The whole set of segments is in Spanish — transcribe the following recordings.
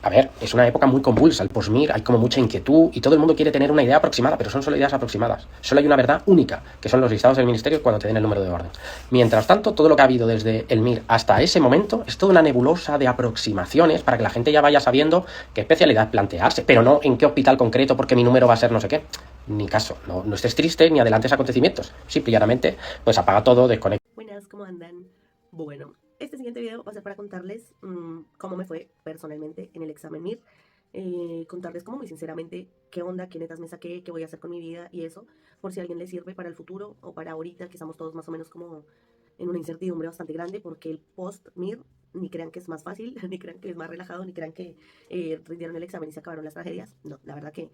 A ver, es una época muy convulsa, el posmir, hay como mucha inquietud y todo el mundo quiere tener una idea aproximada, pero son solo ideas aproximadas. Solo hay una verdad única, que son los listados del ministerio cuando te den el número de orden. Mientras tanto, todo lo que ha habido desde el MIR hasta ese momento es toda una nebulosa de aproximaciones para que la gente ya vaya sabiendo qué especialidad plantearse, pero no en qué hospital concreto porque mi número va a ser no sé qué. Ni caso, no estés triste ni adelantes acontecimientos. Simple y llanamente, pues apaga todo, desconecta. Buenas, ¿cómo andan? Bueno, este siguiente video va a ser para contarles cómo me fue personalmente en el examen MIR. Contarles como muy sinceramente qué onda, qué netas me saqué, qué voy a hacer con mi vida y eso, por si a alguien le sirve para el futuro o para ahorita, que estamos todos más o menos como en una incertidumbre bastante grande, porque el post-MIR, ni crean que es más fácil, ni crean que es más relajado, ni crean que rindieron el examen y se acabaron las tragedias. No, la verdad que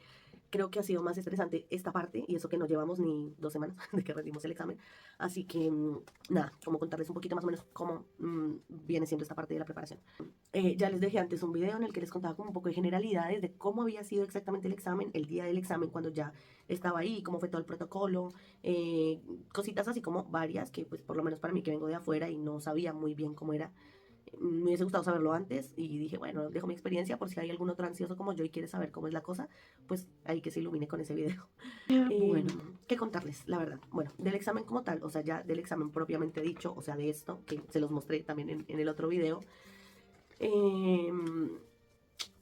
creo que ha sido más estresante esta parte, y eso que no llevamos ni 2 semanas de que rendimos el examen. Así que, nada, como contarles un poquito más o menos cómo viene siendo esta parte de la preparación. Ya les dejé antes un video en el que les contaba como un poco de generalidades de cómo había sido exactamente el examen, el día del examen, cuando ya estaba ahí, cómo fue todo el protocolo, cositas así como varias, que pues por lo menos para mí que vengo de afuera y no sabía muy bien cómo era, me hubiese gustado saberlo antes, y dije, bueno, dejo mi experiencia por si hay algún otro ansioso como yo y quiere saber cómo es la cosa, pues ahí que se ilumine con ese video. Bueno, ¿qué contarles? La verdad, bueno, del examen como tal, o sea, ya del examen propiamente dicho, o sea, de esto, que se los mostré también en el otro video, en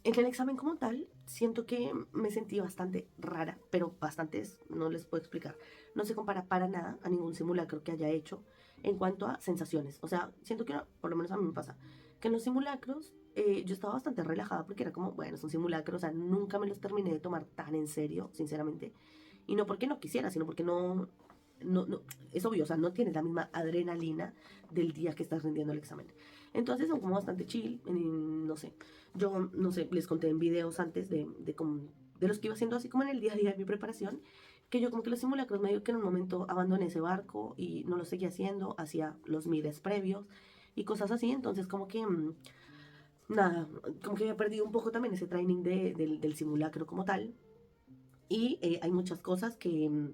el examen como tal, siento que me sentí bastante rara, pero bastantes, no les puedo explicar. No se compara para nada a ningún simulacro que haya hecho en cuanto a sensaciones. O sea, siento que, por lo menos a mí me pasa, que en los simulacros yo estaba bastante relajada porque era como, bueno, son simulacros, o sea, nunca me los terminé de tomar tan en serio, sinceramente. Y no porque no quisiera, sino porque no, es obvio, o sea, no tienes la misma adrenalina del día que estás rindiendo el examen. Entonces son como bastante chill, no sé. Yo, no sé, les conté en videos antes de los que iba haciendo así como en el día a día de mi preparación, que yo como que los simulacros medio que en un momento abandoné ese barco y no lo seguía haciendo, hacía los mides previos y cosas así. Entonces como que, nada, como que había perdido un poco también ese training del simulacro como tal. Y hay muchas cosas que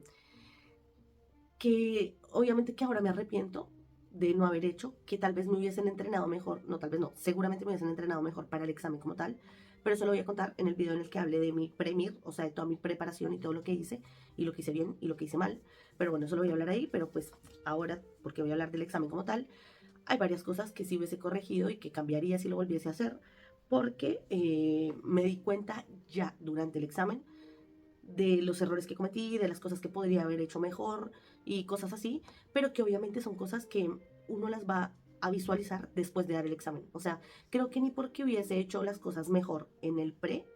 obviamente que ahora me arrepiento de no haber hecho, que tal vez me hubiesen entrenado mejor, no, tal vez no, seguramente me hubiesen entrenado mejor para el examen como tal, pero eso lo voy a contar en el video en el que hablé de mi premier, o sea, de toda mi preparación y todo lo que hice, y lo que hice bien y lo que hice mal. Pero bueno, eso lo voy a hablar ahí, pero pues ahora, porque voy a hablar del examen como tal, hay varias cosas que sí hubiese corregido y que cambiaría si lo volviese a hacer, porque me di cuenta ya durante el examen de los errores que cometí, de las cosas que podría haber hecho mejor y cosas así, pero que obviamente son cosas que uno las va a visualizar después de dar el examen. O sea, creo que ni porque hubiese hecho las cosas mejor en el pre,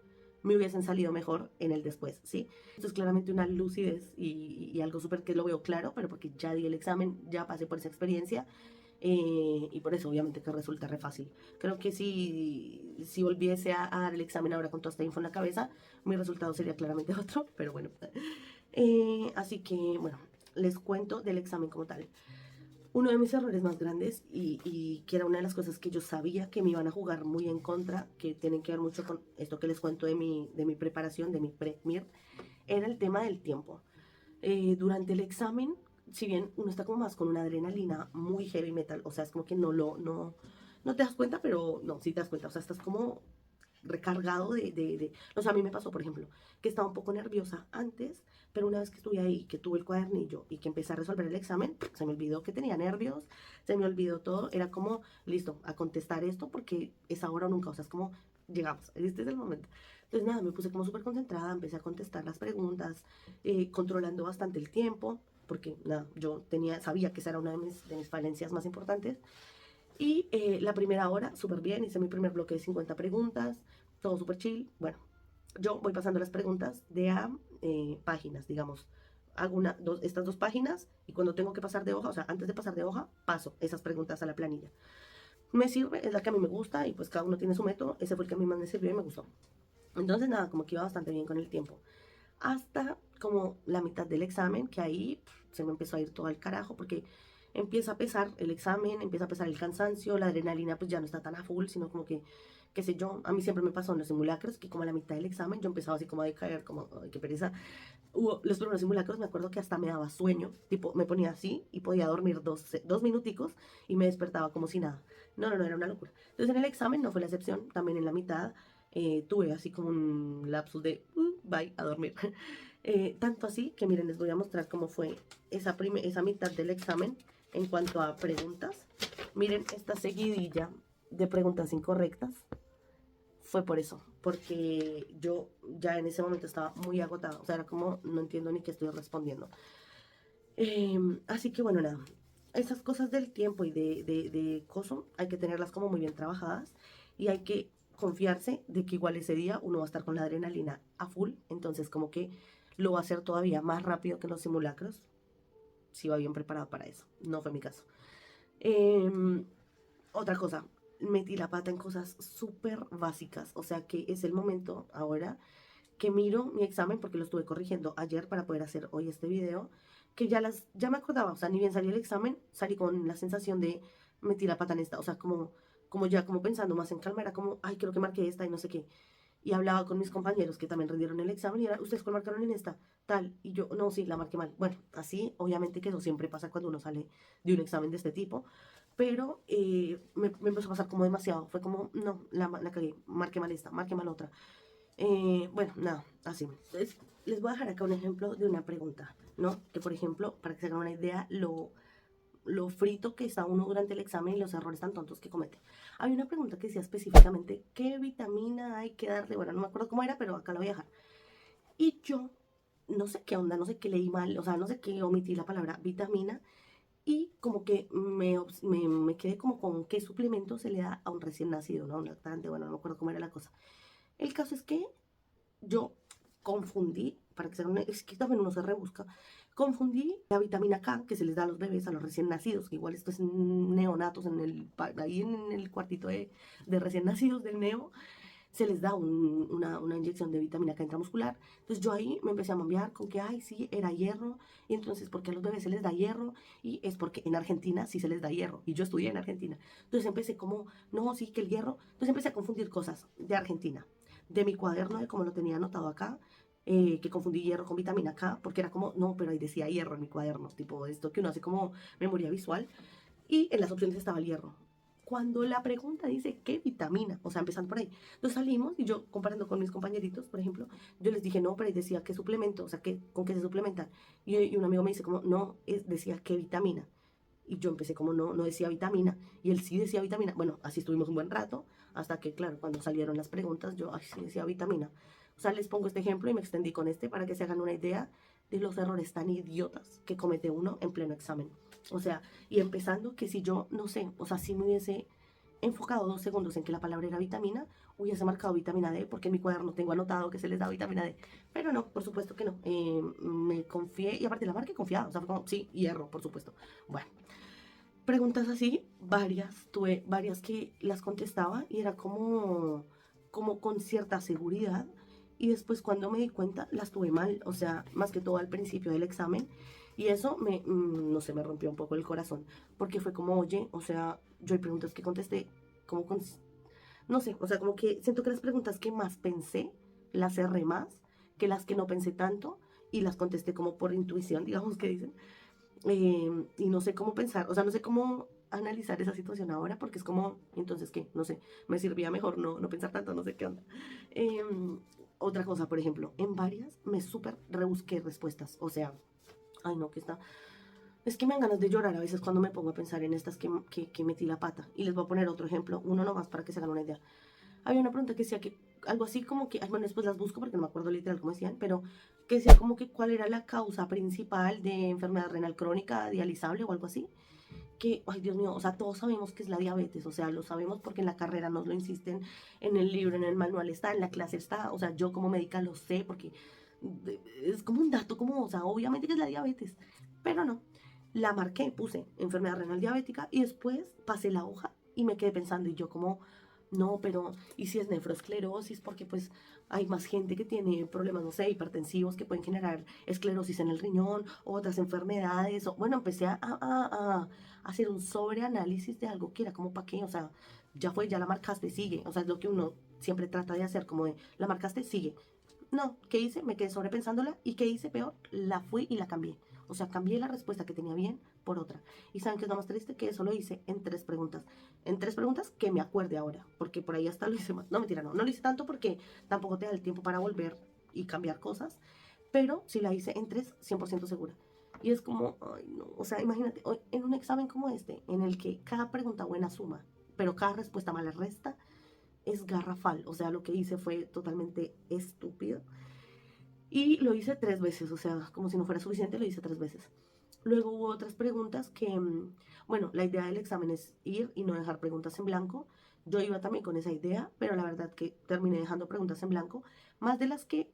me hubiesen salido mejor en el después, ¿sí? Esto es claramente una lucidez y algo súper que lo veo claro, pero porque ya di el examen, ya pasé por esa experiencia, y por eso obviamente que resulta re fácil. Creo que si volviese a dar el examen ahora con toda esta info en la cabeza, mi resultado sería claramente otro, pero bueno. Así que bueno, les cuento del examen como tal. Uno de mis errores más grandes, y que era una de las cosas que yo sabía que me iban a jugar muy en contra, que tienen que ver mucho con esto que les cuento de mi preparación, de mi pre-MIR, era el tema del tiempo. Durante el examen, si bien uno está como más con una adrenalina muy heavy metal, o sea, es como que no te das cuenta, pero no, sí te das cuenta, o sea, estás como recargado o sea, a mí me pasó, por ejemplo, que estaba un poco nerviosa antes, pero una vez que estuve ahí, que tuve el cuadernillo y que empecé a resolver el examen, se me olvidó que tenía nervios, se me olvidó todo, era como, listo, a contestar esto porque es ahora o nunca, o sea, es como, llegamos, este es el momento. Entonces, nada, me puse como súper concentrada, empecé a contestar las preguntas, controlando bastante el tiempo, porque nada, sabía que esa era una de mis falencias más importantes. Y la primera hora, súper bien, hice mi primer bloque de 50 preguntas, todo súper chill. Bueno, yo voy pasando las preguntas de a páginas, digamos. Hago estas 2 páginas, y cuando tengo que pasar de hoja, o sea, antes de pasar de hoja, paso esas preguntas a la planilla. Me sirve, es la que a mí me gusta, y pues cada uno tiene su método. Ese fue el que a mí más me sirvió y me gustó. Entonces, nada, como que iba bastante bien con el tiempo. Hasta como la mitad del examen, que ahí se me empezó a ir todo al carajo, porque empieza a pesar el examen, empieza a pesar el cansancio, la adrenalina pues ya no está tan a full, sino como que, qué sé yo, a mí siempre me pasó en los simulacros, que como a la mitad del examen yo empezaba así como a decaer, como, ay, qué pereza. Los primeros simulacros me acuerdo que hasta me daba sueño, tipo, me ponía así y podía dormir dos minuticos y me despertaba como si nada. No, era una locura. Entonces en el examen no fue la excepción, también en la mitad. tuve así como un lapsus de bye, a dormir. Tanto así que miren, les voy a mostrar cómo fue esa mitad del examen en cuanto a preguntas. Miren esta seguidilla de preguntas incorrectas. Fue por eso, porque yo ya en ese momento estaba muy agotada, o sea, era como, no entiendo ni qué estoy respondiendo. Así que bueno, nada, esas cosas del tiempo y de coso, hay que tenerlas como muy bien trabajadas y hay que confiarse de que igual ese día uno va a estar con la adrenalina a full, entonces como que lo va a hacer todavía más rápido que los simulacros, si va bien preparado para eso. No fue mi caso. Otra cosa, metí la pata en cosas súper básicas, o sea que es el momento ahora que miro mi examen, porque lo estuve corrigiendo ayer para poder hacer hoy este video, que ya me acordaba, o sea, ni bien salió el examen, salí con la sensación de metí la pata en esta, o sea, como ya, como pensando más en calma, era como, ay, creo que marqué esta y no sé qué. Y hablaba con mis compañeros que también rindieron el examen y era, ¿ustedes cuál marcaron en esta? Tal. Y yo, no, sí, la marqué mal. Bueno, así, obviamente que eso siempre pasa cuando uno sale de un examen de este tipo, pero me empezó a pasar como demasiado. Fue como, no, la cagué, marqué mal esta, marqué mal otra. Bueno, nada, así. Entonces, les voy a dejar acá un ejemplo de una pregunta, ¿no? Que por ejemplo, para que se hagan una idea, lo frito que está uno durante el examen y los errores tan tontos que comete. Había una pregunta que decía específicamente qué vitamina hay que darle. Bueno, no me acuerdo cómo era, pero acá la voy a dejar. Y yo no sé qué onda, no sé qué leí mal, o sea, no sé qué omití la palabra vitamina y como que me quedé como con qué suplemento se le da a un recién nacido, ¿no? Un lactante, bueno, no me acuerdo cómo era la cosa. El caso es que yo confundí, para que se hagan es que también uno se rebusca, confundí la vitamina K que se les da a los bebés, a los recién nacidos, que igual esto es neonatos, ahí en el cuartito de recién nacidos del neo, se les da una inyección de vitamina K intramuscular. Entonces yo ahí me empecé a mambiar con que, ay, sí, era hierro, y entonces, ¿por qué a los bebés se les da hierro? Y es porque en Argentina sí se les da hierro, y yo estudié en Argentina. Entonces empecé como, no, sí, que el hierro, entonces empecé a confundir cosas de Argentina, de mi cuaderno, de cómo lo tenía anotado acá, que confundí hierro con vitamina K, porque era como, no, pero ahí decía hierro en mi cuaderno, tipo esto que uno hace como memoria visual, y en las opciones estaba el hierro. Cuando la pregunta dice qué vitamina, o sea, empezando por ahí, entonces salimos y yo comparando con mis compañeritos, por ejemplo, yo les dije, no, pero ahí decía qué suplemento, o sea, con qué se suplementan. Y un amigo me dice como, no, decía qué vitamina. Y yo empecé como, no, no decía vitamina. Y él sí decía vitamina. Bueno, así estuvimos un buen rato, hasta que, claro, cuando salieron las preguntas, yo, ay, sí decía vitamina. O sea, les pongo este ejemplo y me extendí con este para que se hagan una idea de los errores tan idiotas que comete uno en pleno examen. O sea, y empezando que si yo, no sé, o sea, si me hubiese enfocado 2 segundos en que la palabra era vitamina, hubiese marcado vitamina D, porque en mi cuaderno tengo anotado que se les da vitamina D. Pero no, por supuesto que no. Me confié, y aparte la marca confiada, o sea, fue como, sí, hierro, por supuesto. Bueno, preguntas así, varias, tuve varias que las contestaba y era como con cierta seguridad. Y después cuando me di cuenta, las tuve mal, o sea, más que todo al principio del examen. Y eso no sé, me rompió un poco el corazón, porque fue como, oye, o sea, yo hay preguntas que contesté como con, no sé, o sea, como que siento que las preguntas que más pensé, las cerré más que las que no pensé tanto y las contesté como por intuición, digamos que dicen. Y no sé cómo pensar, o sea, no sé cómo analizar esa situación ahora, porque es como, entonces, ¿qué? No sé, me servía mejor no pensar tanto, no sé qué onda. Eh, Otra cosa, por ejemplo, en varias me súper rebusqué respuestas, o sea, ay no, que está, es que me dan ganas de llorar a veces cuando me pongo a pensar en estas que metí la pata. Y les voy a poner otro ejemplo, uno nomás para que se hagan una idea. Había una pregunta que decía que algo así como que, ay, bueno, después las busco porque no me acuerdo literal cómo decían, pero que decía como que cuál era la causa principal de enfermedad renal crónica dializable o algo así. Que, ay, Dios mío, o sea, todos sabemos que es la diabetes, o sea, lo sabemos porque en la carrera nos lo insisten, en el libro, en el manual está, en la clase está, o sea, yo como médica lo sé porque es como un dato, como, o sea, obviamente que es la diabetes, pero no, la marqué, puse enfermedad renal diabética y después pasé la hoja y me quedé pensando y yo como, no, pero ¿y si es nefroesclerosis? Porque pues hay más gente que tiene problemas, no sé, hipertensivos que pueden generar esclerosis en el riñón, otras enfermedades. O, bueno, empecé a hacer un sobreanálisis de algo que era como para qué, o sea, ya fue, ya la marcaste, sigue. O sea, es lo que uno siempre trata de hacer, como de, la marcaste, sigue. No, ¿qué hice? Me quedé sobrepensándola y ¿qué hice peor? La fui y la cambié. O sea, cambié la respuesta que tenía bien por otra. Y ¿saben qué es lo más triste? Que eso lo hice en 3 preguntas. En 3 preguntas que me acuerde ahora, porque por ahí hasta lo hice más. No, mentira, no lo hice tanto porque tampoco te da el tiempo para volver y cambiar cosas, pero sí la hice en 3, 100% segura. Y es como, ay, no, o sea, imagínate, en un examen como este, en el que cada pregunta buena suma, pero cada respuesta mala resta, es garrafal. O sea, lo que hice fue totalmente estúpido. Y lo hice 3 veces, o sea, como si no fuera suficiente, lo hice 3 veces. Luego hubo otras preguntas que, bueno, la idea del examen es ir y no dejar preguntas en blanco. Yo iba también con esa idea, pero la verdad que terminé dejando preguntas en blanco, más de las que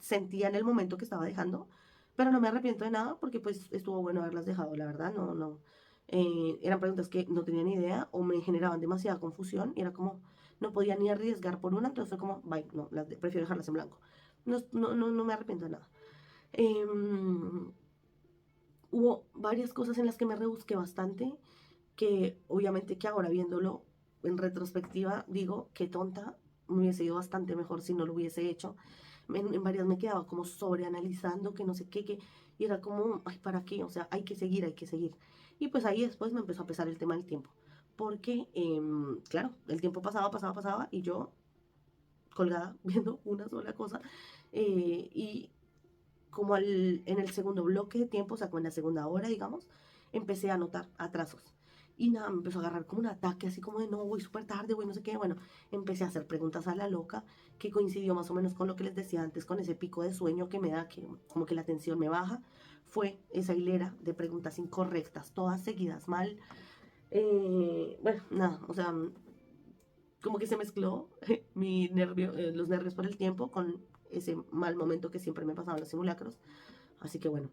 sentía en el momento que estaba dejando, pero no me arrepiento de nada porque pues estuvo bueno haberlas dejado, la verdad, no, no. Eran preguntas que no tenía ni idea o me generaban demasiada confusión y era como, no podía ni arriesgar por una, entonces fue como, bye, no, prefiero dejarlas en blanco. No, no, no, no me arrepiento de nada. Hubo varias cosas en las que me rebusqué bastante, que obviamente que ahora viéndolo en retrospectiva digo, qué tonta, me hubiese ido bastante mejor si no lo hubiese hecho. En varias me quedaba como sobreanalizando, que no sé qué, y era como, ay, ¿para qué? O sea, hay que seguir, hay que seguir. Y pues ahí después me empezó a pesar el tema del tiempo, porque, claro, el tiempo pasaba, pasaba, pasaba, y yo colgada viendo una sola cosa, y como en el segundo bloque de tiempo, o sea, como en la segunda hora, digamos, empecé a notar atrasos. Y nada, me empezó a agarrar como un ataque, así como de no, voy súper tarde, voy no sé qué. Bueno, empecé a hacer preguntas a la loca, que coincidió más o menos con lo que les decía antes, con ese pico de sueño que me da, que como que la tensión me baja. Fue esa hilera de preguntas incorrectas, todas seguidas mal. Bueno, nada, o sea, como que se mezcló mi nervio, los nervios por el tiempo con ese mal momento que siempre me pasaba en los simulacros. Así que bueno.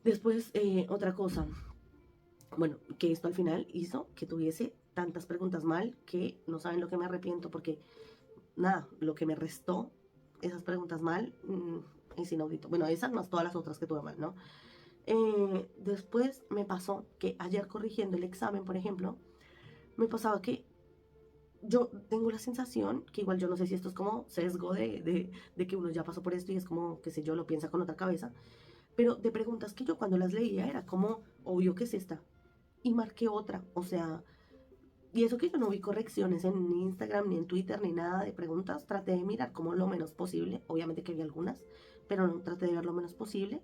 Después, otra cosa. Bueno, que esto al final hizo que tuviese tantas preguntas mal que no saben lo que me arrepiento porque nada, lo que me restó esas preguntas mal es inaudito. Bueno, esas más todas las otras que tuve mal, ¿no? Después me pasó que ayer corrigiendo el examen, por ejemplo, me pasaba que yo tengo la sensación, que igual yo no sé si esto es como sesgo de que uno ya pasó por esto y es como, qué sé yo, lo piensa con otra cabeza, pero de preguntas que yo cuando las leía era como, obvio que es esta, y marqué otra, o sea, y eso que yo no vi correcciones en Instagram, ni en Twitter, ni nada de preguntas, traté de mirar como lo menos posible, obviamente que vi algunas, pero no, traté de ver lo menos posible,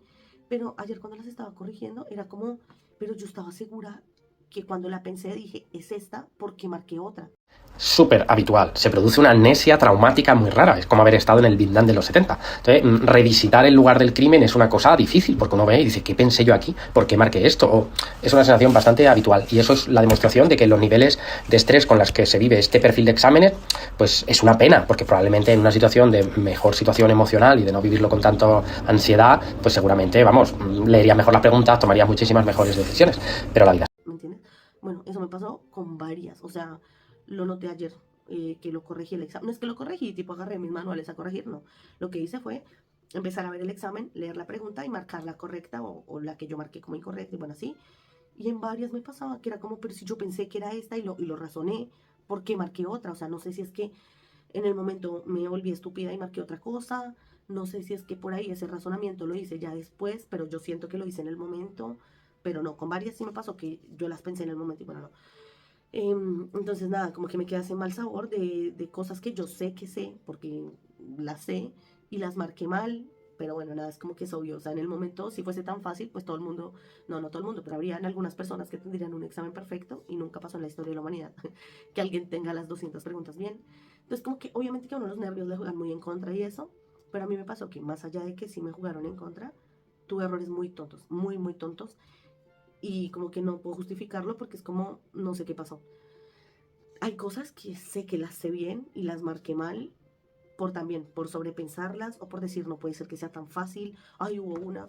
pero ayer cuando las estaba corrigiendo era como, pero yo estaba segura que cuando la pensé dije, es esta porque marqué otra. Súper habitual. Se produce una amnesia traumática muy rara. Es como haber estado en el Vietnam de los 70. Entonces, revisitar el lugar del crimen es una cosa difícil, porque uno ve y dice, ¿qué pensé yo aquí? ¿Por qué marqué esto? O es una sensación bastante habitual. Y eso es la demostración de que los niveles de estrés con los que se vive este perfil de exámenes, pues es una pena, porque probablemente en una situación de mejor situación emocional y de no vivirlo con tanta ansiedad, pues seguramente, vamos, leería mejor las preguntas, tomaría muchísimas mejores decisiones. Pero la vida. ¿Me entiendes? Bueno, eso me pasó con varias, o sea, lo noté ayer, que lo corregí el examen. No es que lo corregí, tipo agarré mis manuales a corregir, no. Lo que hice fue empezar a ver el examen, leer la pregunta y marcar la correcta o la que yo marqué como incorrecta, y bueno, así. Y en varias me pasaba que era como, pero si yo pensé que era esta y lo razoné, ¿por qué marqué otra? O sea, no sé si es que en el momento me volví estúpida y marqué otra cosa, no sé si es que por ahí ese razonamiento lo hice ya después, pero yo siento que lo hice en el momento, pero no, con varias sí me pasó que yo las pensé en el momento y bueno, no. Entonces nada, como que me queda ese mal sabor de cosas que yo sé que sé, porque las sé y las marqué mal, pero bueno, nada, es como que es obvio, o sea, en el momento si fuese tan fácil, pues todo el mundo, no, no todo el mundo, pero habrían algunas personas que tendrían un examen perfecto y nunca pasó en la historia de la humanidad que alguien tenga las 200 preguntas bien. Entonces como que obviamente que a uno los nervios le juegan muy en contra y eso, pero a mí me pasó que más allá de que sí me jugaron en contra, tuve errores muy tontos, muy, muy tontos y como que no puedo justificarlo porque es como, no sé qué pasó. Hay cosas que sé que las sé bien y las marqué mal por también, por sobrepensarlas o por decir no puede ser que sea tan fácil. Ay, hubo una,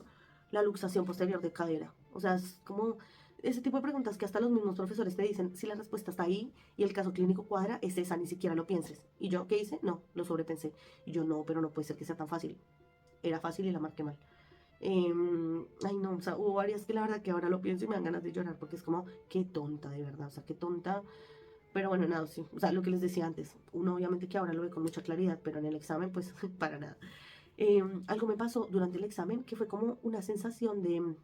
la luxación posterior de cadera. O sea, es como ese tipo de preguntas que hasta los mismos profesores te dicen, si la respuesta está ahí y el caso clínico cuadra, es esa, ni siquiera lo pienses. ¿Y yo qué hice? No, lo sobrepensé. Y yo no, pero no puede ser que sea tan fácil. Era fácil y la marqué mal. Ay, no, o sea, hubo varias que la verdad que ahora lo pienso y me dan ganas de llorar porque es como, qué tonta, de verdad, o sea, qué tonta. Pero bueno, nada, sí, o sea, lo que les decía antes, uno obviamente que ahora lo ve con mucha claridad, pero en el examen, pues, para nada. Algo me pasó durante el examen que fue como una sensación de,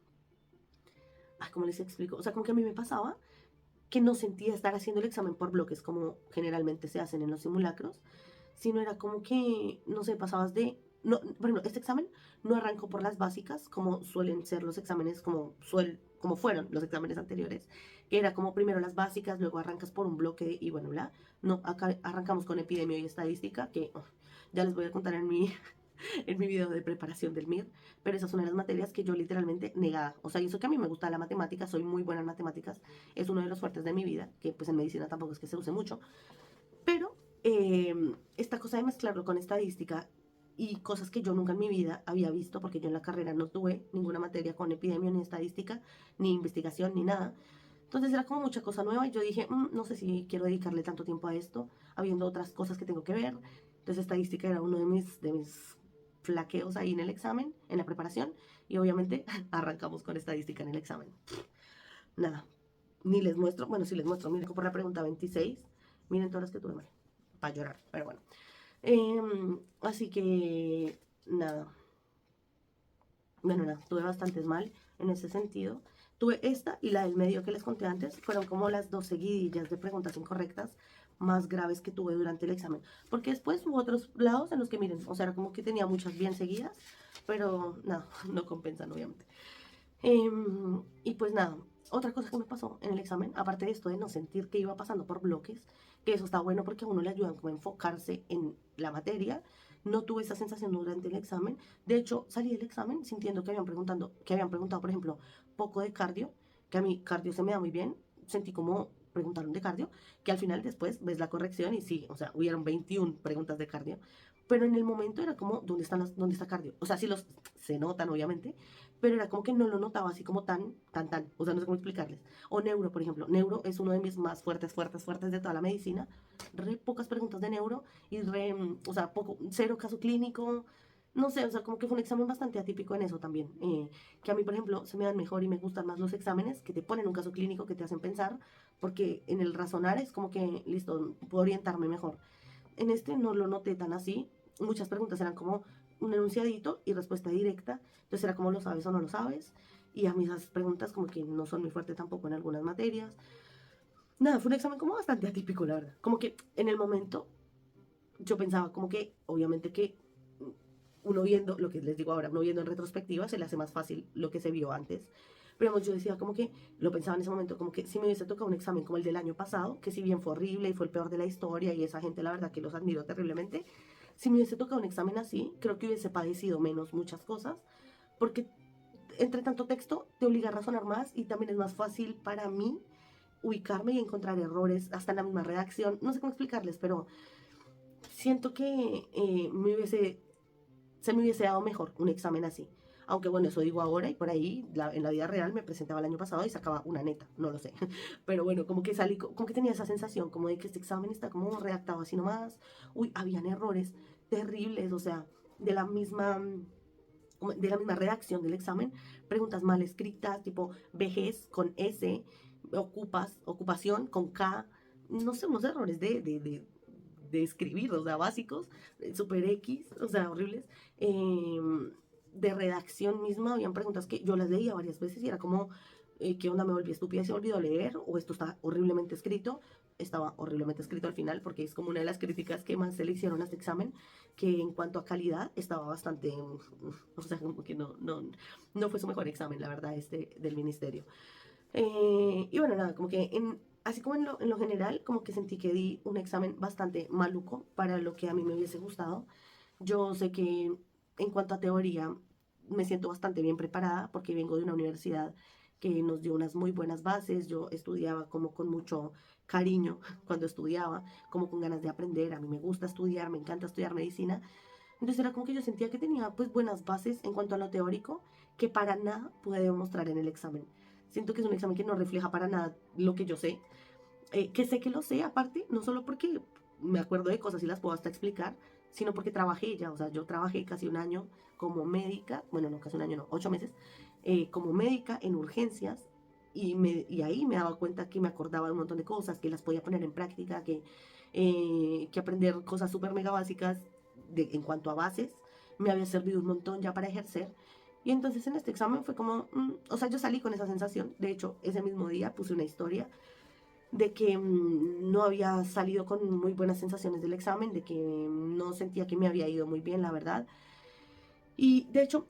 ¿cómo les explico? O sea, como que a mí me pasaba que no sentía estar haciendo el examen por bloques como generalmente se hacen en los simulacros, sino era como que, no sé, pasabas de... No, por ejemplo, este examen no arrancó por las básicas, como suelen ser los exámenes, como fueron los exámenes anteriores, que era como primero las básicas, luego arrancas por un bloque y bueno, bla. No, acá arrancamos con epidemia y estadística, que ya les voy a contar en mi video de preparación del MIR, pero esas son las materias que yo literalmente negada. O sea, y eso que a mí me gusta la matemática, soy muy buena en matemáticas, es uno de los fuertes de mi vida, que pues en medicina tampoco es que se use mucho, pero esta cosa de mezclarlo con estadística y cosas que yo nunca en mi vida había visto, porque yo en la carrera no tuve ninguna materia con epidemia, ni estadística, ni investigación, ni nada. Entonces era como mucha cosa nueva y yo dije, no sé si quiero dedicarle tanto tiempo a esto, habiendo otras cosas que tengo que ver. Entonces estadística era uno de mis flaqueos ahí en el examen, en la preparación, y obviamente arrancamos con estadística en el examen. Nada, ni les muestro, bueno, sí les muestro, miren por la pregunta 26, miren todas las que tuve mal, para llorar, pero bueno. Así que, nada, bueno, nada, tuve bastantes mal en ese sentido. Tuve esta y la del medio que les conté antes, fueron como las dos seguidillas de preguntas incorrectas más graves que tuve durante el examen. Porque después hubo otros lados en los que, miren, o sea, era como que tenía muchas bien seguidas, pero nada, no compensan, obviamente. Y pues nada, otra cosa que me pasó en el examen, aparte de esto de no sentir que iba pasando por bloques, que eso está bueno porque a uno le ayudan como a enfocarse en la materia, no tuve esa sensación durante el examen. De hecho, salí del examen sintiendo que habían preguntado, por ejemplo, poco de cardio, que a mí cardio se me da muy bien, sentí como preguntaron de cardio, que al final después ves la corrección y sí, o sea, hubieron 21 preguntas de cardio, pero en el momento era como, ¿dónde está cardio? O sea, sí los se notan, obviamente, pero era como que no lo notaba así como tan, o sea, no sé cómo explicarles. O neuro, por ejemplo, neuro es uno de mis más fuertes de toda la medicina, re pocas preguntas de neuro y o sea, cero caso clínico, no sé, o sea, como que fue un examen bastante atípico en eso también, que a mí, por ejemplo, se me dan mejor y me gustan más los exámenes que te ponen un caso clínico que te hacen pensar, porque en el razonar es como que, listo, puedo orientarme mejor. En este no lo noté tan así. Muchas preguntas eran como un enunciadito y respuesta directa. Entonces era como lo sabes o no lo sabes. Y a mí esas preguntas como que no son muy fuertes tampoco en algunas materias. Nada, fue un examen como bastante atípico, la verdad. Como que en el momento yo pensaba como que, obviamente que uno viendo, lo que les digo ahora, uno viendo en retrospectiva, se le hace más fácil lo que se vio antes. Pero digamos, yo decía como que, lo pensaba en ese momento, como que si me hubiese tocado un examen como el del año pasado, que si bien fue horrible y fue el peor de la historia y esa gente la verdad que los admiro terriblemente, si me hubiese tocado un examen así, creo que hubiese padecido menos muchas cosas, porque entre tanto texto te obliga a razonar más y también es más fácil para mí ubicarme y encontrar errores hasta en la misma redacción. No sé cómo explicarles, pero siento que se me hubiese dado mejor un examen así. Aunque bueno, eso digo ahora y por ahí en la vida real me presentaba el año pasado y sacaba una neta, no lo sé. Pero bueno, como que salí, como que tenía esa sensación, como de que este examen está como redactado así nomás. Uy, habían errores terribles, o sea, de la misma, de la misma redacción del examen, preguntas mal escritas, tipo vejez con S, ocupación con K, no sé, unos errores de escribir, o sea, básicos, super X, o sea, horribles. De redacción misma, habían preguntas que yo las leía varias veces y era como, ¿qué onda? Me volví estúpida y se me olvidó leer, o esto está horriblemente escrito. Estaba horriblemente escrito al final, porque es como una de las críticas que más se le hicieron a este examen, que en cuanto a calidad estaba bastante, o sea, como que no fue su mejor examen, la verdad, este del ministerio. Y bueno, nada, como que así como en lo general, como que sentí que di un examen bastante maluco para lo que a mí me hubiese gustado. Yo sé que en cuanto a teoría me siento bastante bien preparada porque vengo de una universidad que nos dio unas muy buenas bases. Yo estudiaba como con mucho cariño cuando estudiaba, como con ganas de aprender. A mí me gusta estudiar, me encanta estudiar medicina. Entonces era como que yo sentía que tenía pues buenas bases en cuanto a lo teórico que para nada pude demostrar en el examen. Siento que es un examen que no refleja para nada lo que yo sé, que sé que lo sé aparte, no solo porque me acuerdo de cosas y las puedo hasta explicar, sino porque trabajé ya, o sea, yo trabajé casi un año como médica, bueno, no, casi un año, no, 8 meses, como médica en urgencias, y ahí me daba cuenta que me acordaba de un montón de cosas, que las podía poner en práctica, que aprender cosas súper mega básicas en cuanto a bases me había servido un montón ya para ejercer. Y entonces en este examen fue como, o sea, yo salí con esa sensación. De hecho, ese mismo día puse una historia de que no había salido con muy buenas sensaciones del examen, de que no sentía que me había ido muy bien, la verdad. Y de hecho,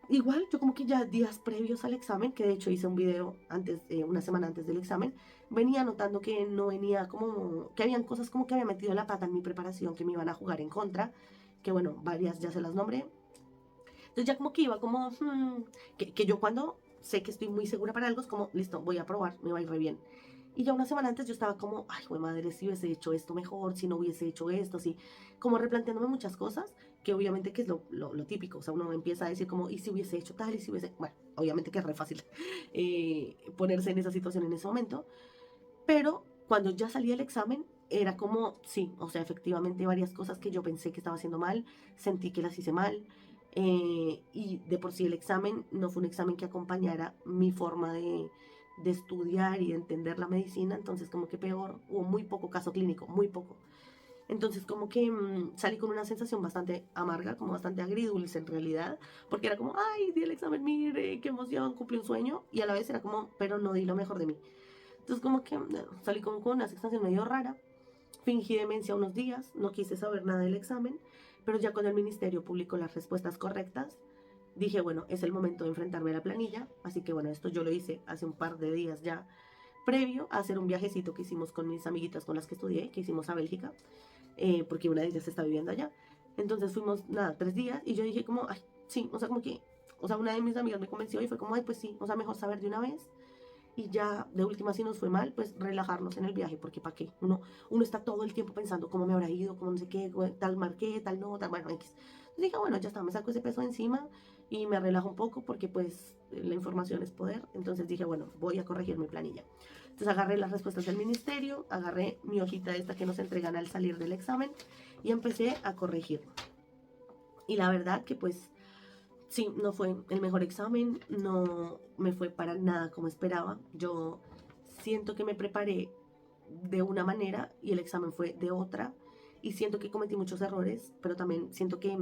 igual yo como que ya días previos al examen, que de hecho hice un video antes, una semana antes del examen, venía notando que no venía como, que habían cosas como que había metido la pata en mi preparación, que me iban a jugar en contra, que bueno, varias ya se las nombré. Entonces ya como que iba como, que yo cuando sé que estoy muy segura para algo, es como, listo, voy a probar, me va a ir re bien. Y ya una semana antes yo estaba como, ay, güey, madre, si hubiese hecho esto mejor, si no hubiese hecho esto, así, como replanteándome muchas cosas, que obviamente que es lo típico, o sea, uno empieza a decir como, y si hubiese hecho tal, y si hubiese, bueno, obviamente que es re fácil ponerse en esa situación en ese momento, pero cuando ya salí del examen, era como, sí, o sea, efectivamente varias cosas que yo pensé que estaba haciendo mal, sentí que las hice mal, y de por sí el examen no fue un examen que acompañara mi forma de estudiar y de entender la medicina, entonces como que peor, hubo muy poco caso clínico, muy poco. Entonces como que salí con una sensación bastante amarga, como bastante agridulce en realidad, porque era como, ay, di el examen, mire, qué emoción, cumplí un sueño, y a la vez era como, pero no di lo mejor de mí. Entonces como que salí como con una sensación medio rara, fingí demencia unos días, no quise saber nada del examen, pero ya cuando el ministerio publicó las respuestas correctas, dije, bueno, es el momento de enfrentarme a la planilla, así que bueno, esto yo lo hice hace un par de días ya, previo a hacer un viajecito que hicimos con mis amiguitas con las que estudié, que hicimos a Bélgica, porque una de ellas está viviendo allá. Entonces fuimos, nada, 3 días y yo dije como, ay, sí, o sea, como que, o sea, una de mis amigas me convenció y fue como, ay, pues sí, o sea, mejor saber de una vez y ya de última si nos fue mal, pues relajarnos en el viaje, porque ¿para qué? Uno está todo el tiempo pensando cómo me habrá ido, cómo no sé qué, tal marqué, tal no, tal, bueno, X. Entonces dije, bueno, ya está, me saco ese peso de encima y me relajo un poco porque pues la información es poder. Entonces dije, bueno, voy a corregir mi planilla. Entonces agarré las respuestas del ministerio, agarré mi hojita esta que nos entregan al salir del examen y empecé a corregir. Y la verdad que pues sí, no fue el mejor examen, no me fue para nada como esperaba. Yo siento que me preparé de una manera y el examen fue de otra. Y siento que cometí muchos errores, pero también siento que,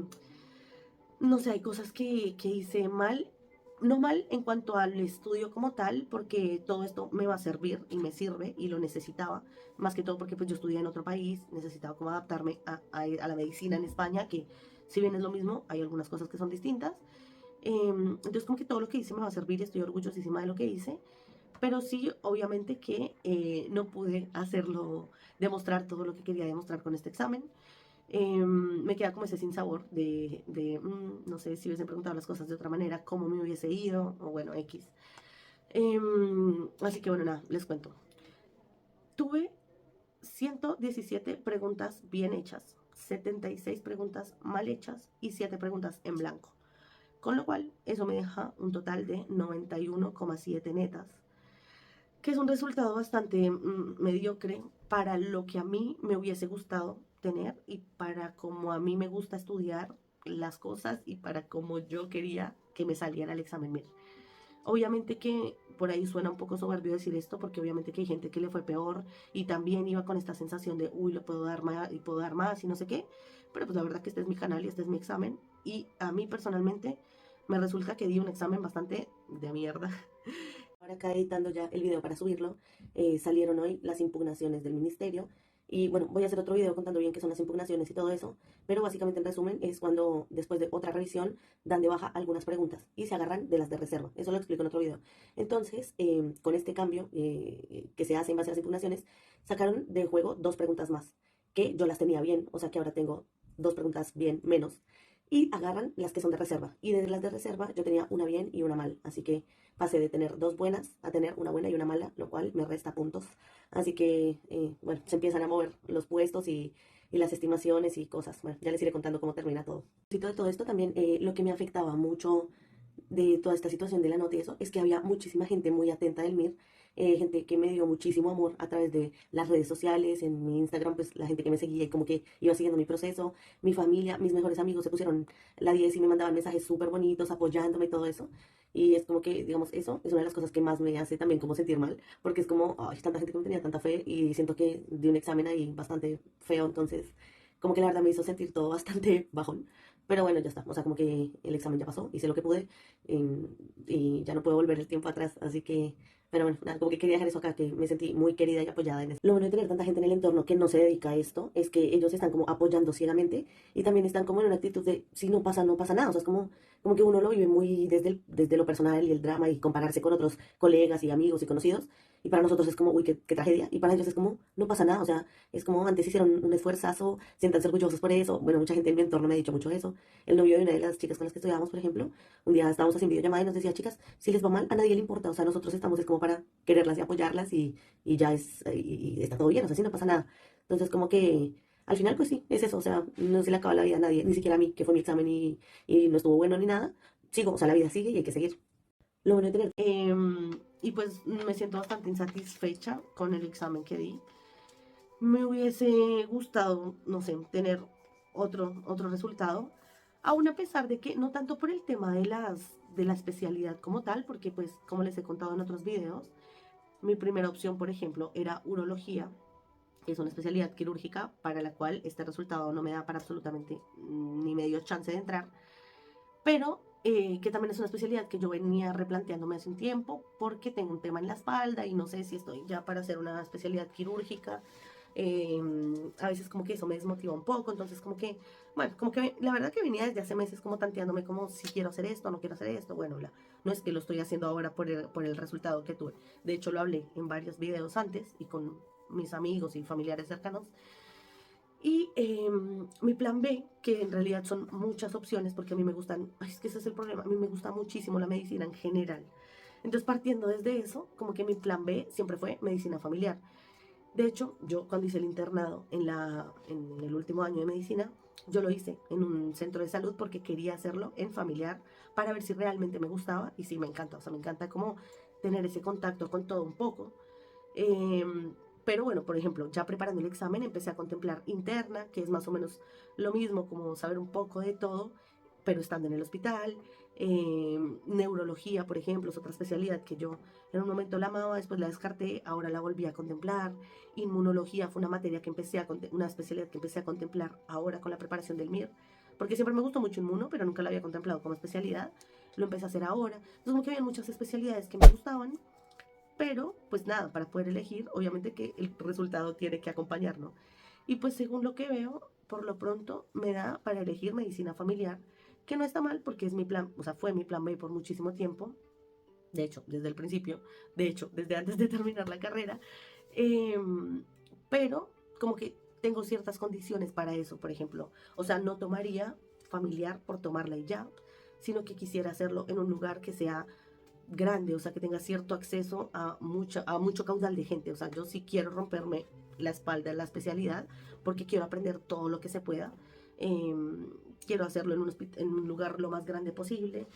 no sé, hay cosas que hice mal. No mal en cuanto al estudio como tal, porque todo esto me va a servir y me sirve y lo necesitaba. Más que todo porque pues yo estudié en otro país, necesitaba como adaptarme a la medicina en España, que si bien es lo mismo, hay algunas cosas que son distintas. Entonces como que todo lo que hice me va a servir y estoy orgullosísima de lo que hice, pero sí, obviamente que no pude hacerlo, demostrar todo lo que quería demostrar con este examen. Me queda como ese sinsabor no sé si hubiesen preguntado las cosas de otra manera, cómo me hubiese ido, o bueno, X. Así que bueno, nada, les cuento. Tuve 117 preguntas bien hechas, 76 preguntas mal hechas y 7 preguntas en blanco. Con lo cual, eso me deja un total de 91,7 netas, que es un resultado bastante mediocre para lo que a mí me hubiese gustado tener y para como a mí me gusta estudiar las cosas y para como yo quería que me saliera el examen MIR. Obviamente que por ahí suena un poco soberbio decir esto, porque obviamente que hay gente que le fue peor y también iba con esta sensación de, uy, lo puedo dar más y puedo dar más y no sé qué, pero pues la verdad que este es mi canal y este es mi examen y a mí personalmente me resulta que di un examen bastante de mierda. Ahora acá editando ya el video para subirlo, salieron hoy las impugnaciones del ministerio. Y bueno, voy a hacer otro video contando bien qué son las impugnaciones y todo eso. Pero básicamente en resumen es cuando después de otra revisión dan de baja algunas preguntas y se agarran de las de reserva. Eso lo explico en otro video. Entonces, con este cambio que se hace en base a las impugnaciones, sacaron de juego 2 preguntas más, que yo las tenía bien, o sea que ahora tengo 2 preguntas bien menos. Y agarran las que son de reserva. Y de las de reserva yo tenía una bien y una mal. Así que pasé de tener 2 buenas a tener una buena y una mala, lo cual me resta puntos. Así que, bueno, se empiezan a mover los puestos y las estimaciones y cosas. Bueno, ya les iré contando cómo termina todo. Y de todo esto también, lo que me afectaba mucho de toda esta situación de la nota y eso, es que había muchísima gente muy atenta del MIR, gente que me dio muchísimo amor a través de las redes sociales, en mi Instagram, pues la gente que me seguía y como que iba siguiendo mi proceso, mi familia, mis mejores amigos se pusieron la 10 y me mandaban mensajes súper bonitos, apoyándome y todo eso, y es como que, digamos, eso es una de las cosas que más me hace también como sentir mal, porque es como, ay, tanta gente que me tenía tanta fe y siento que di un examen ahí bastante feo, entonces como que la verdad me hizo sentir todo bastante bajón. Pero bueno, ya está. O sea, como que el examen ya pasó, hice lo que pude y ya no puedo volver el tiempo atrás. Así que, pero bueno, nada, como que quería dejar eso acá, que me sentí muy querida y apoyada en esto. Lo bueno de tener tanta gente en el entorno que no se dedica a esto es que ellos están como apoyando ciegamente y también están como en una actitud de si no pasa, no pasa nada. O sea, es como que uno lo vive muy desde lo personal y el drama y compararse con otros colegas y amigos y conocidos. Y para nosotros es como, uy, qué tragedia. Y para ellos es como, no pasa nada. O sea, es como antes hicieron un esfuerzazo, siéntanse orgullosos por eso. Bueno, mucha gente en mi entorno me ha dicho mucho eso. El novio de una de las chicas con las que estudiábamos, por ejemplo, un día estábamos haciendo videollamada y nos decía, chicas, si les va mal, a nadie le importa. O sea, nosotros estamos es como para quererlas y apoyarlas y ya es, y está todo bien. O sea, sí, no pasa nada. Entonces, como que al final, pues sí, es eso. O sea, no se le acaba la vida a nadie, ni siquiera a mí, que fue mi examen y no estuvo bueno ni nada. Sigo, o sea, la vida sigue y hay que seguir. Lo bueno de tener. Y pues me siento bastante insatisfecha con el examen que di. Me hubiese gustado, no sé, tener otro resultado, aún a pesar de que no tanto por el tema de la especialidad como tal, porque pues como les he contado en otros videos, mi primera opción, por ejemplo, era urología, que es una especialidad quirúrgica para la cual este resultado no me da para absolutamente ni medio chance de entrar, pero que también es una especialidad que yo venía replanteándome hace un tiempo porque tengo un tema en la espalda y no sé si estoy ya para hacer una especialidad quirúrgica. eh, a veces como que eso me desmotiva un poco, entonces como que, bueno, como que la verdad que venía desde hace meses como tanteándome como si quiero hacer esto, no quiero hacer esto, bueno, no es que lo estoy haciendo ahora por el resultado que tuve, de hecho lo hablé en varios videos antes y con mis amigos y familiares cercanos, y mi plan B, que en realidad son muchas opciones, porque a mí me gustan, ay, es que ese es el problema, a mí me gusta muchísimo la medicina en general. Entonces, partiendo desde eso, como que mi plan B siempre fue medicina familiar. De hecho, yo cuando hice el internado en el último año de medicina, yo lo hice en un centro de salud porque quería hacerlo en familiar para ver si realmente me gustaba y sí, me encanta, o sea, me encanta como tener ese contacto con todo un poco. Pero bueno, por ejemplo, ya preparando el examen empecé a contemplar interna, que es más o menos lo mismo, como saber un poco de todo, pero estando en el hospital. Neurología, por ejemplo, es otra especialidad que yo en un momento la amaba, después la descarté, ahora la volví a contemplar. Inmunología fue una materia que una especialidad que empecé a contemplar ahora con la preparación del MIR, porque siempre me gustó mucho inmuno, pero nunca la había contemplado como especialidad. Lo empecé a hacer ahora. Entonces, como que había muchas especialidades que me gustaban, pero pues nada, para poder elegir, obviamente que el resultado tiene que acompañar, ¿no? Y pues según lo que veo, por lo pronto me da para elegir medicina familiar, que no está mal porque es mi plan, o sea, fue mi plan B por muchísimo tiempo, de hecho, desde el principio, de hecho, desde antes de terminar la carrera, pero como que tengo ciertas condiciones para eso, por ejemplo, o sea, no tomaría familiar por tomarla y ya, sino que quisiera hacerlo en un lugar que sea grande, o sea, que tenga cierto acceso a mucho caudal de gente. O sea, yo sí quiero romperme la espalda en la especialidad porque quiero aprender todo lo que se pueda. Eh, Quiero hacerlo en un lugar lo más grande posible.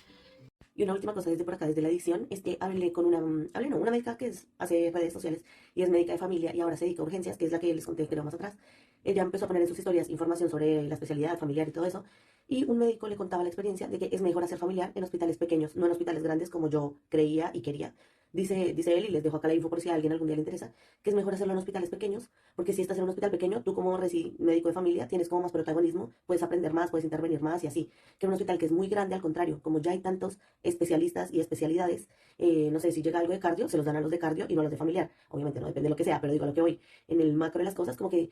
Y una última cosa desde por acá, desde la edición, es que una médica que hace redes sociales y es médica de familia y ahora se dedica a urgencias, que es la que les conté creo más atrás. Ella empezó a poner en sus historias información sobre la especialidad familiar y todo eso. Y un médico le contaba la experiencia de que es mejor hacer familiar en hospitales pequeños, no en hospitales grandes como yo creía y quería. Dice él, y les dejo acá la info por si a alguien algún día le interesa, que es mejor hacerlo en hospitales pequeños, porque si estás en un hospital pequeño, tú como médico de familia tienes como más protagonismo, puedes aprender más, puedes intervenir más y así. Que en un hospital que es muy grande, al contrario, como ya hay tantos especialistas y especialidades, no sé, si llega algo de cardio, se los dan a los de cardio y no a los de familiar. Obviamente no depende de lo que sea, pero digo a lo que voy. En el macro de las cosas, como que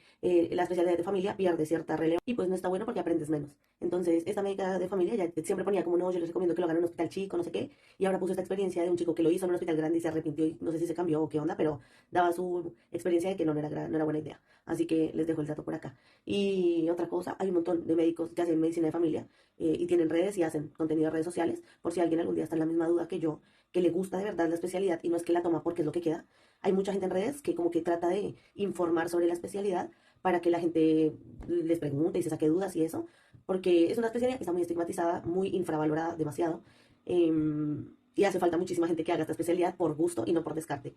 la especialidad de familia pierde cierta relevancia y pues no está bueno porque aprendes menos. Entonces, esta médica de familia ya siempre ponía como, no, yo les recomiendo que lo hagan en un hospital chico, no sé qué, y ahora puso esta experiencia de un chico que lo hizo en un hospital grande y se arrepintió y no sé si se cambió o qué onda, pero daba su experiencia de que no era buena idea. Así que les dejo el dato por acá. Y otra cosa, hay un montón de médicos que hacen medicina de familia y tienen redes y hacen contenido de redes sociales, por si alguien algún día está en la misma duda que yo, que le gusta de verdad la especialidad y no es que la toma porque es lo que queda. Hay mucha gente en redes que como que trata de informar sobre la especialidad para que la gente les pregunte y se saque dudas y eso, porque es una especialidad que está muy estigmatizada, muy infravalorada demasiado, y hace falta muchísima gente que haga esta especialidad por gusto y no por descarte.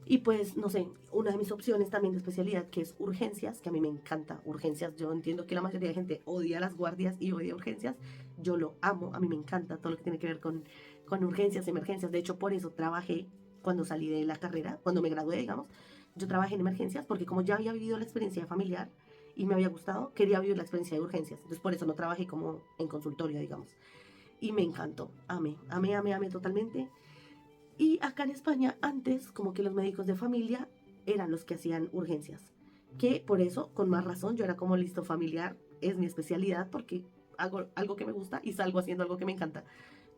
Y pues, no sé, una de mis opciones también de especialidad que es urgencias, que a mí me encanta urgencias. Yo entiendo que la mayoría de gente odia las guardias y odia urgencias. Yo lo amo, a mí me encanta todo lo que tiene que ver con urgencias, emergencias. De hecho, por eso trabajé cuando salí de la carrera, cuando me gradué, digamos. Yo trabajé en emergencias porque como ya había vivido la experiencia familiar y me había gustado, quería vivir la experiencia de urgencias. Entonces por eso no trabajé como en consultorio, digamos. Y me encantó, amé totalmente. Y acá en España, antes, como que los médicos de familia eran los que hacían urgencias. Que por eso, con más razón, yo era como listo familiar, es mi especialidad porque hago algo que me gusta y salgo haciendo algo que me encanta.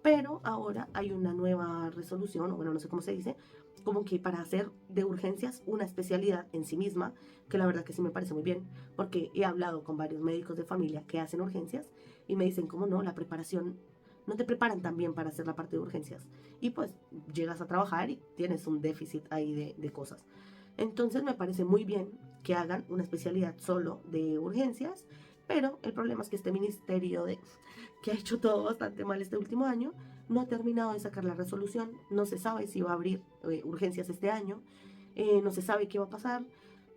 Pero ahora hay una nueva resolución, o bueno, no sé cómo se dice, como que para hacer de urgencias una especialidad en sí misma, que la verdad que sí me parece muy bien, porque he hablado con varios médicos de familia que hacen urgencias y me dicen, como no, la preparación, no te preparan tan bien para hacer la parte de urgencias. Y pues llegas a trabajar y tienes un déficit ahí de cosas. Entonces me parece muy bien que hagan una especialidad solo de urgencias, pero el problema es que este ministerio que ha hecho todo bastante mal este último año, no ha terminado de sacar la resolución, no se sabe si va a abrir urgencias este año, no se sabe qué va a pasar,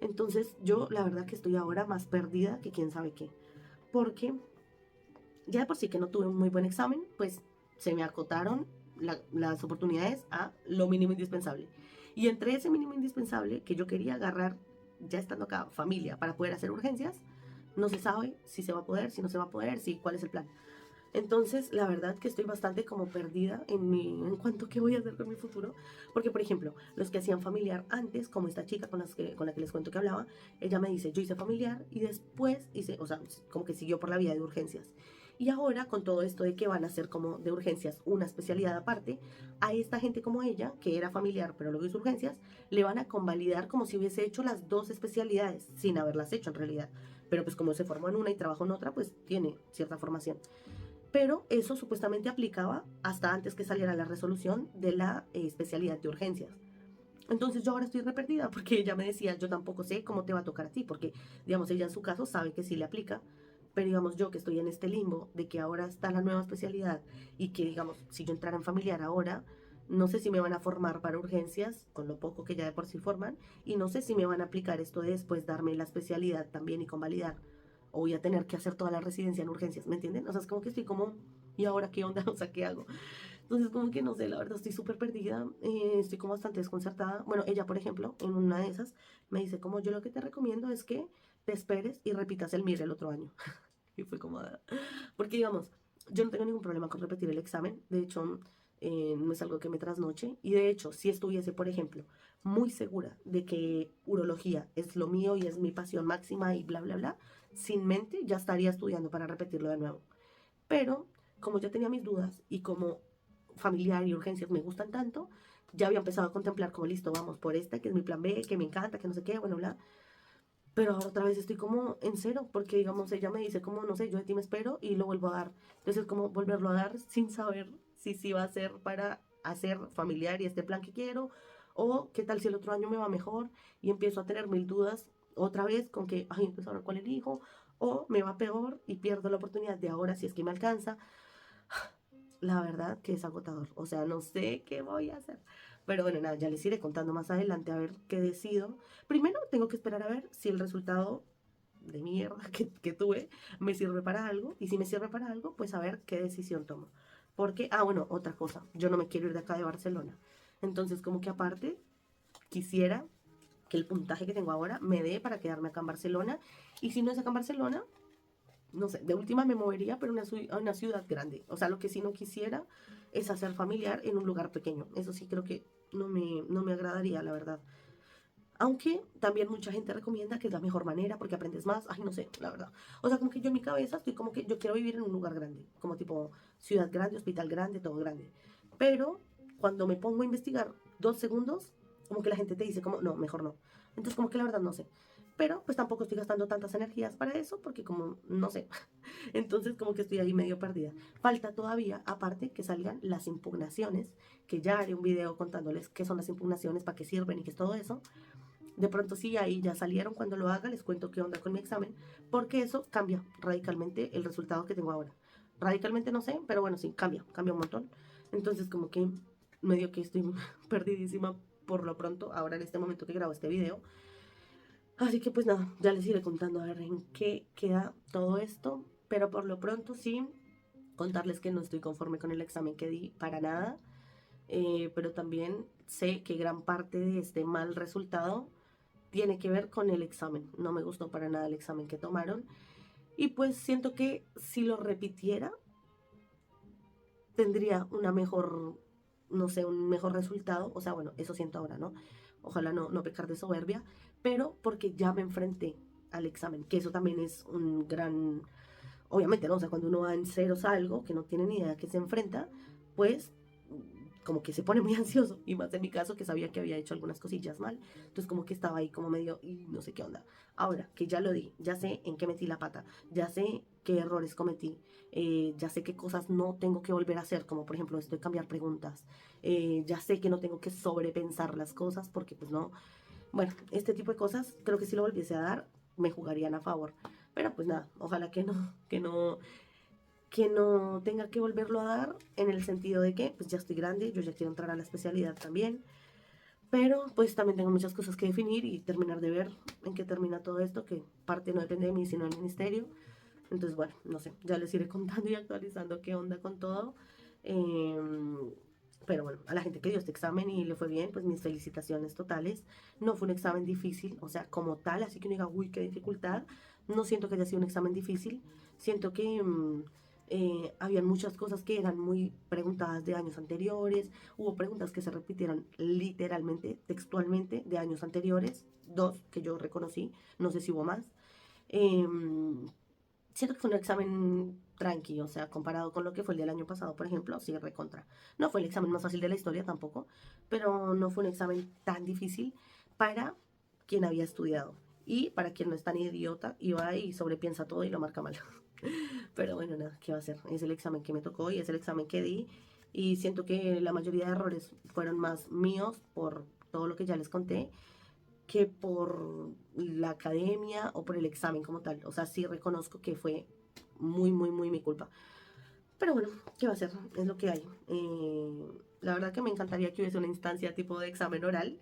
entonces yo la verdad que estoy ahora más perdida que quién sabe qué, porque ya de por sí que no tuve un muy buen examen, pues se me acotaron las oportunidades a lo mínimo indispensable. Y entre ese mínimo indispensable que yo quería agarrar, ya estando acá, familia, para poder hacer urgencias, no se sabe si se va a poder, si no se va a poder, si cuál es el plan. Entonces, la verdad que estoy bastante como perdida en cuanto a qué voy a hacer con mi futuro. Porque, por ejemplo, los que hacían familiar antes, como esta chica con la que les cuento que hablaba, ella me dice, yo hice familiar y después hice, o sea, como que siguió por la vía de urgencias. Y ahora, con todo esto de que van a hacer como de urgencias una especialidad aparte, a esta gente como ella, que era familiar pero luego hizo urgencias, le van a convalidar como si hubiese hecho las dos especialidades, sin haberlas hecho en realidad. Pero pues como se formó en una y trabajó en otra, pues tiene cierta formación. Pero eso supuestamente aplicaba hasta antes que saliera la resolución de la especialidad de urgencias. Entonces yo ahora estoy re perdida porque ella me decía, yo tampoco sé cómo te va a tocar a ti, porque digamos, ella en su caso sabe que sí le aplica, pero digamos yo que estoy en este limbo de que ahora está la nueva especialidad y que digamos, si yo entrara en familiar ahora, no sé si me van a formar para urgencias, con lo poco que ya de por sí forman, y no sé si me van a aplicar esto de después darme la especialidad también y convalidar o voy a tener que hacer toda la residencia en urgencias, ¿me entienden? O sea, es como que estoy como, ¿y ahora qué onda? O sea, ¿qué hago? Entonces, como que no sé, la verdad, estoy súper perdida, estoy como bastante desconcertada. Bueno, ella, por ejemplo, en una de esas, me dice, como yo lo que te recomiendo es que te esperes y repitas el MIR el otro año. Y fue como, "Ah". Porque digamos, yo no tengo ningún problema con repetir el examen, de hecho, no es algo que me trasnoche, y de hecho, si estuviese, por ejemplo, muy segura de que urología es lo mío y es mi pasión máxima y bla, bla, bla, sin mente ya estaría estudiando para repetirlo de nuevo. Pero como ya tenía mis dudas y como familiar y urgencias me gustan tanto, ya había empezado a contemplar como listo, vamos por este, que es mi plan B, que me encanta, que no sé qué, bueno, bla. Pero ahora otra vez estoy como en cero, porque digamos, ella me dice como, no sé, yo de ti me espero y lo vuelvo a dar. Entonces es como volverlo a dar sin saber si sí va a ser para hacer familiar y este plan que quiero, o qué tal si el otro año me va mejor y empiezo a tener mil dudas otra vez con que, ay, entonces ahora cuál elijo, o me va peor y pierdo la oportunidad de ahora si es que me alcanza. La verdad que es agotador, o sea, no sé qué voy a hacer. Pero bueno, nada, ya les iré contando más adelante a ver qué decido. Primero tengo que esperar a ver si el resultado de mierda que tuve me sirve para algo. Y si me sirve para algo, pues a ver qué decisión tomo. Porque, bueno, otra cosa, yo no me quiero ir de acá de Barcelona. Entonces, como que aparte, quisiera que el puntaje que tengo ahora me dé para quedarme acá en Barcelona. Y si no es acá en Barcelona, no sé, de última me movería, pero a una ciudad grande. O sea, lo que sí no quisiera es hacer familiar en un lugar pequeño. Eso sí creo que no me agradaría, la verdad. Aunque también mucha gente recomienda que es la mejor manera porque aprendes más. Ay, no sé, la verdad. O sea, como que yo en mi cabeza estoy como que yo quiero vivir en un lugar grande. Como tipo ciudad grande, hospital grande, todo grande. Pero cuando me pongo a investigar 2 segundos, como que la gente te dice como, no, mejor no. Entonces como que la verdad no sé. Pero pues tampoco estoy gastando tantas energías para eso porque como, no sé. Entonces como que estoy ahí medio perdida. Falta todavía, aparte, que salgan las impugnaciones, que ya haré un video contándoles qué son las impugnaciones, para qué sirven y qué es todo eso. De pronto sí, ahí ya salieron, cuando lo haga les cuento qué onda con mi examen, porque eso cambia radicalmente el resultado que tengo ahora. Radicalmente no sé, pero bueno, sí, cambia un montón. Entonces como que medio que estoy perdidísima por lo pronto, ahora en este momento que grabo este video. Así que pues nada, ya les iré contando a ver en qué queda todo esto, pero por lo pronto sí, contarles que no estoy conforme con el examen que di para nada, pero también sé que gran parte de este mal resultado tiene que ver con el examen. No me gustó para nada el examen que tomaron. Y pues siento que si lo repitiera, tendría una mejor, no sé, un mejor resultado. O sea, bueno, eso siento ahora, ¿no? Ojalá no pecar de soberbia, pero porque ya me enfrenté al examen, que eso también es un gran, obviamente, ¿no? O sea, cuando uno va en ceros a algo que no tiene ni idea a qué se enfrenta, pues como que se pone muy ansioso, y más en mi caso que sabía que había hecho algunas cosillas mal, entonces como que estaba ahí como medio y no sé qué onda. Ahora que ya lo di, ya sé en qué metí la pata, ya sé qué errores cometí, ya sé qué cosas no tengo que volver a hacer, como por ejemplo esto de cambiar preguntas, ya sé que no tengo que sobrepensar las cosas porque pues no, bueno, este tipo de cosas creo que si lo volviese a dar me jugarían a favor, pero pues nada, ojalá que no tenga que volverlo a dar en el sentido de que pues ya estoy grande, yo ya quiero entrar a la especialidad también, pero pues también tengo muchas cosas que definir y terminar de ver en qué termina todo esto, que parte no depende de mí sino del ministerio. Entonces bueno, no sé, ya les iré contando y actualizando qué onda con todo. Pero bueno, a la gente que dio este examen y le fue bien, pues mis felicitaciones totales. No fue un examen difícil, o sea, como tal, así que uno diga, uy, qué dificultad. No siento que haya sido un examen difícil. Siento que habían muchas cosas que eran muy preguntadas de años anteriores. Hubo preguntas que se repitieron literalmente, textualmente, de años anteriores. Dos que yo reconocí, no sé si hubo más. Em, Siento que fue un examen tranqui, o sea, comparado con lo que fue el del año pasado, por ejemplo, sí, recontra. No fue el examen más fácil de la historia tampoco, pero no fue un examen tan difícil para quien había estudiado. Y para quien no es tan idiota y va y sobrepiensa todo y lo marca mal. Pero bueno, nada, ¿qué va a hacer? Es el examen que me tocó y es el examen que di. Y siento que la mayoría de errores fueron más míos por todo lo que ya les conté que por la academia o por el examen como tal. O sea, sí reconozco que fue muy mi culpa. Pero bueno, ¿qué va a ser? Es lo que hay. La verdad que me encantaría que hubiese una instancia tipo de examen oral,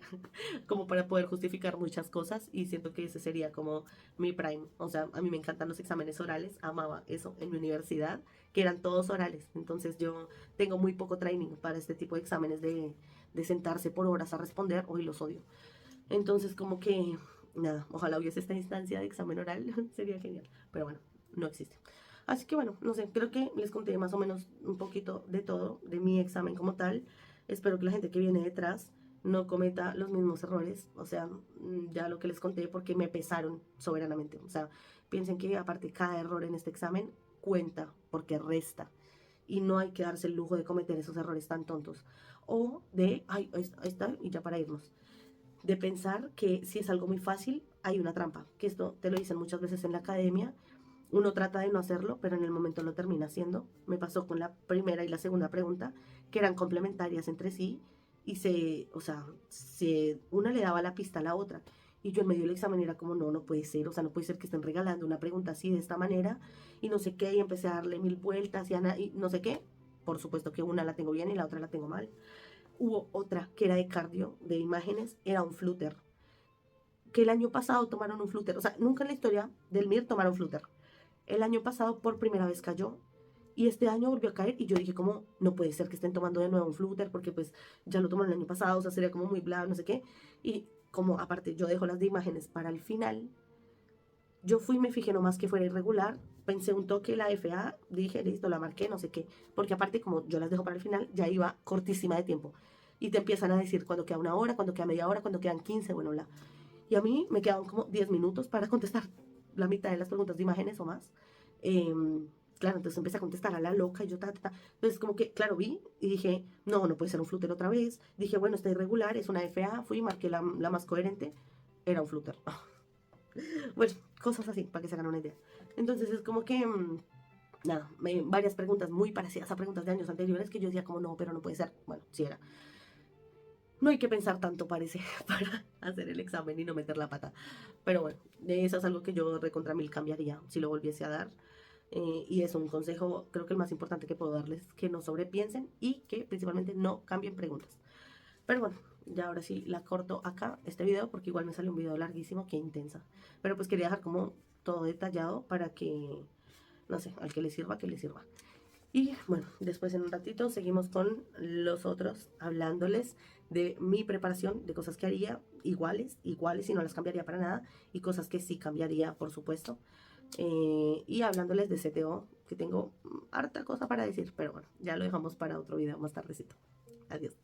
como para poder justificar muchas cosas, y siento que ese sería como mi prime. O sea, a mí me encantan los exámenes orales, amaba eso en mi universidad, que eran todos orales. Entonces yo tengo muy poco training para este tipo de exámenes de sentarse por horas a responder, hoy los odio. Entonces, como que, nada, ojalá hubiese esta instancia de examen oral, sería genial. Pero bueno, no existe. Así que bueno, no sé, creo que les conté más o menos un poquito de todo, de mi examen como tal. Espero que la gente que viene detrás no cometa los mismos errores. O sea, ya lo que les conté porque me pesaron soberanamente. O sea, piensen que aparte cada error en este examen cuenta porque resta. Y no hay que darse el lujo de cometer esos errores tan tontos. O de, ay, ahí está, y ya para irnos de pensar que si es algo muy fácil, hay una trampa, que esto te lo dicen muchas veces en la academia, uno trata de no hacerlo, pero en el momento lo termina haciendo. Me pasó con la primera y la segunda pregunta, que eran complementarias entre sí, y o sea, una le daba la pista a la otra. Y yo en medio del examen era como, no puede ser, o sea, no puede ser que estén regalando una pregunta así de esta manera, y no sé qué, y empecé a darle mil vueltas y no sé qué. Por supuesto que una la tengo bien y la otra la tengo mal. Hubo otra que era de cardio, de imágenes, era un flúter. Que el año pasado tomaron un flúter. O sea, nunca en la historia del MIR tomaron flúter. El año pasado por primera vez cayó. Y este año volvió a caer y yo dije como, no puede ser que estén tomando de nuevo un flúter porque pues ya lo tomaron el año pasado, o sea, sería como muy bla, no sé qué. Y como aparte yo dejo las de imágenes para el final, yo fui y me fijé nomás que fuera irregular, pensé un toque la FA, dije, listo, la marqué, no sé qué, porque aparte como yo las dejo para el final, ya iba cortísima de tiempo. Y te empiezan a decir cuando queda una hora, cuando queda media hora, cuando quedan 15, bueno, la. Y a mí me quedaban como 10 minutos para contestar la mitad de las preguntas de imágenes o más. Claro, entonces empecé a contestar a la loca y yo ta. Entonces como que, claro, vi y dije, no puede ser un flúter otra vez. Dije, bueno, está irregular, es una FA, fui, marqué la más coherente, era un flúter. Bueno, cosas así, para que se hagan una idea. Entonces es como que, nada, varias preguntas muy parecidas a preguntas de años anteriores que yo decía como, no, pero no puede ser. Bueno, sí era. No hay que pensar tanto, parece, para hacer el examen y no meter la pata. Pero bueno, eso es algo que yo recontra mil cambiaría si lo volviese a dar. Y es un consejo, creo que el más importante que puedo darles, que no sobrepiensen y que principalmente no cambien preguntas. Pero bueno, ya ahora sí la corto acá este video porque igual me sale un video larguísimo, que intensa. Pero pues quería dejar como todo detallado para que, no sé, al que le sirva, que le sirva. Y bueno, después en un ratito seguimos con los otros, hablándoles de mi preparación, de cosas que haría, iguales y no las cambiaría para nada, y cosas que sí cambiaría, por supuesto. Y hablándoles de CTO, que tengo harta cosa para decir, pero bueno, ya lo dejamos para otro video más tardecito. Adiós.